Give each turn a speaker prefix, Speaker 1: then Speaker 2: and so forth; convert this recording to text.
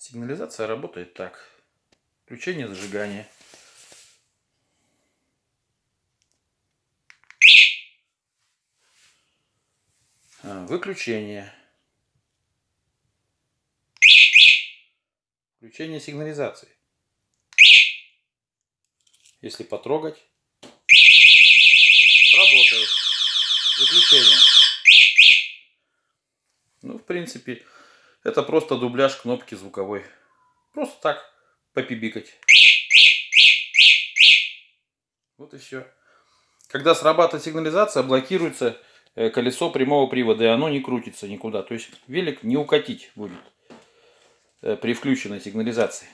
Speaker 1: Сигнализация работает так. Включение зажигания. Выключение. Включение сигнализации. Если потрогать, работает. Выключение. Ну, в принципе, это просто дубляж кнопки звуковой. Просто так попибикать. Вот и все. Когда срабатывает сигнализация, блокируется колесо прямого привода, и оно не крутится никуда. То есть велик не укатить будет при включенной сигнализации.